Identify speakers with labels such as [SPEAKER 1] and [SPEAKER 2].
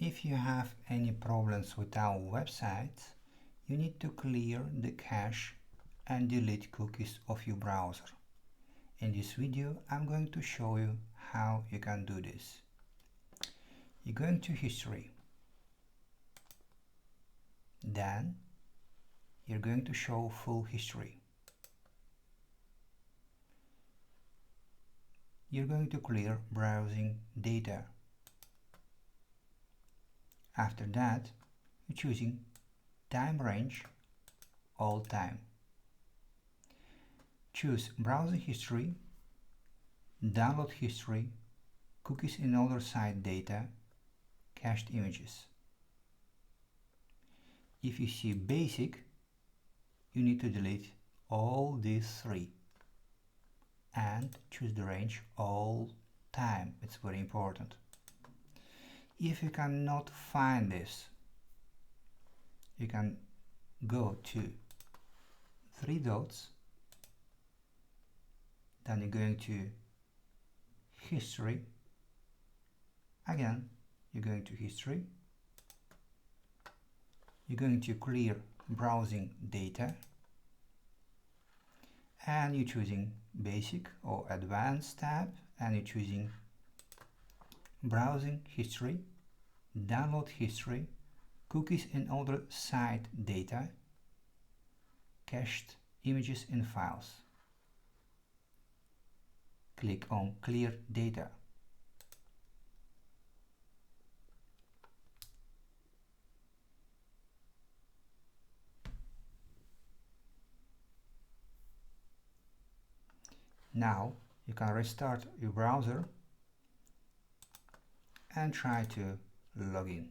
[SPEAKER 1] If you have any problems with our website, you need to clear the cache and delete cookies of your browser. In this video, I'm going to show you how you can do this. You're going to History. Then, you're going to show Full History. You're going to clear browsing data. After that, you're choosing Time Range, All Time. Choose Browsing History, Download History, Cookies and Other Site Data, Cached Images. If you see Basic, you need to delete all these three and choose the range All Time. It's very important. If you cannot find this, you can go to three dots, then you're going to History. Again, you're going to History. You're going to clear browsing data, and you're choosing Basic or Advanced tab, and you're choosing Browsing History, Download History, Cookies and Other Site Data, Cached Images and Files. Click on Clear Data. Now you can restart your browser and try to log in.